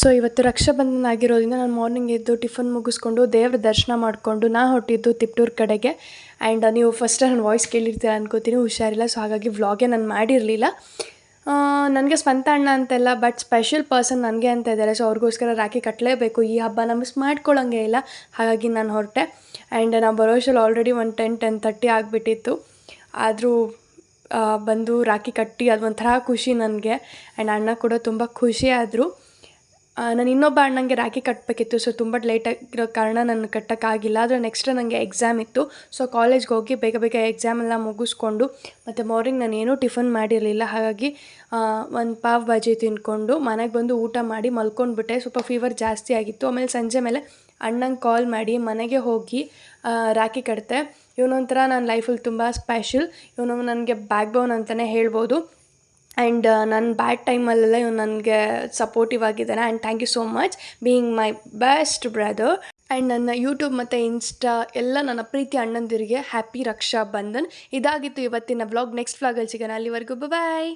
So ಇವತ್ತು ರಕ್ಷಾಬಂಧನ ಆಗಿರೋದ್ರಿಂದ ನಾನು ಮಾರ್ನಿಂಗ್ ಎದ್ದು ಟಿಫನ್ ಮುಗಿಸ್ಕೊಂಡು ದೇವ್ರ ದರ್ಶನ ಮಾಡಿಕೊಂಡು ಹೊರಟಿದ್ದು ತಿಪ್ಟೂರು ಕಡೆಗೆ. ಆ್ಯಂಡ್ ನೀವು ಫಸ್ಟ್ ನನ್ನ ವಾಯ್ಸ್ ಕೇಳಿರ್ತೀರ ಅನ್ಕೋತೀನಿ, ಹುಷಾರಿಲ್ಲ. ಸೊ ಹಾಗಾಗಿ ವ್ಲಾಗೇ ನಾನು ಮಾಡಿರಲಿಲ್ಲ. ನನಗೆ ಸ್ವಂತ ಅಣ್ಣ ಅಂತೆಲ್ಲ, ಬಟ್ ಸ್ಪೆಷಲ್ ಪರ್ಸನ್ ನನಗೆ ಅಂತ ಇದ್ದಾರೆ. ಸೊ ಅವ್ರಿಗೋಸ್ಕರ ರಾಖಿ ಕಟ್ಟಲೇಬೇಕು. ಈ ಹಬ್ಬನ ಮಿಸ್ ಮಾಡ್ಕೊಳ್ಳೋಂಗೆ ಇಲ್ಲ. ಹಾಗಾಗಿ ನಾನು ಹೊರಟೆ. ಆ್ಯಂಡ್ ನಾವು ಬರೋಷ್ಟರಲ್ಲಿ ಆಲ್ರೆಡಿ ಒಂದು 10:30 ಆಗಿಬಿಟ್ಟಿತ್ತು. ಆದರೂ ಬಂದು ರಾಖಿ ಕಟ್ಟಿ ಅದು ಒಂಥರ ಖುಷಿ ನನಗೆ. ಆ್ಯಂಡ್ ಅಣ್ಣ ಕೂಡ ತುಂಬ ಖುಷಿ ಆದರು. ನಾನು ಇನ್ನೊಬ್ಬ ಅಣ್ಣಂಗೆ ರಾಖಿ ಕಟ್ಟಬೇಕಿತ್ತು. ಸೊ ತುಂಬ ಲೇಟಾಗಿರೋ ಕಾರಣ ನಾನು ಕಟ್ಟೋಕ್ಕಾಗಿಲ್ಲ. ಆದರೆ ನೆಕ್ಸ್ಟ್ ನನಗೆ ಎಕ್ಸಾಮ್ ಇತ್ತು. ಸೊ ಕಾಲೇಜ್ಗೆ ಹೋಗಿ ಬೇಗ ಬೇಗ ಎಕ್ಸಾಮೆಲ್ಲ ಮುಗಿಸ್ಕೊಂಡು ಮತ್ತು ಮಾರ್ನಿಂಗ್ ನಾನು ಏನೂ ಟಿಫನ್ ಮಾಡಿರಲಿಲ್ಲ. ಹಾಗಾಗಿ ಒಂದು ಪಾವ್ ಭಾಜಿ ತಿಂದ್ಕೊಂಡು ಮನೆಗೆ ಬಂದು ಊಟ ಮಾಡಿ ಮಲ್ಕೊಂಡ್ಬಿಟ್ಟೆ. ಸ್ವಲ್ಪ ಫೀವರ್ ಜಾಸ್ತಿ ಆಗಿತ್ತು. ಆಮೇಲೆ ಸಂಜೆ ಮೇಲೆ ಅಣ್ಣಂಗೆ ಕಾಲ್ ಮಾಡಿ ಮನೆಗೆ ಹೋಗಿ ರಾಖಿ ಕಟ್ಟಿದೆ. ಇವನೊಂಥರ ನನ್ನ ಲೈಫಲ್ಲಿ ತುಂಬ ಸ್ಪೆಷಲ್. ಇವನು ನನಗೆ ಬ್ಯಾಕ್ ಬೋನ್ ಅಂತಲೇ ಹೇಳ್ಬೋದು. ಆ್ಯಂಡ್ ನನ್ನ ಬ್ಯಾಡ್ ಟೈಮಲ್ಲೆಲ್ಲ ಇವನು ನನಗೆ ಸಪೋರ್ಟಿವ್ ಆಗಿದ್ದಾನೆ. And thank you so much being my best brother. And ನನ್ನ ಯೂಟ್ಯೂಬ್ ಮತ್ತು ಇನ್ಸ್ಟಾ ಎಲ್ಲ ನನ್ನ ಪ್ರೀತಿ ಅಣ್ಣಂದಿರಿಗೆ ಹ್ಯಾಪಿ ರಕ್ಷಾ ಬಂಧನ್. ಇದಾಗಿತ್ತು ಇವತ್ತಿನ ವ್ಲಾಗ್. ನೆಕ್ಸ್ಟ್ ವ್ಲಾಗಲ್ಲಿ ಸಿಗೋಣ. ಅಲ್ಲಿವರೆಗೂ ಬಾಯ್.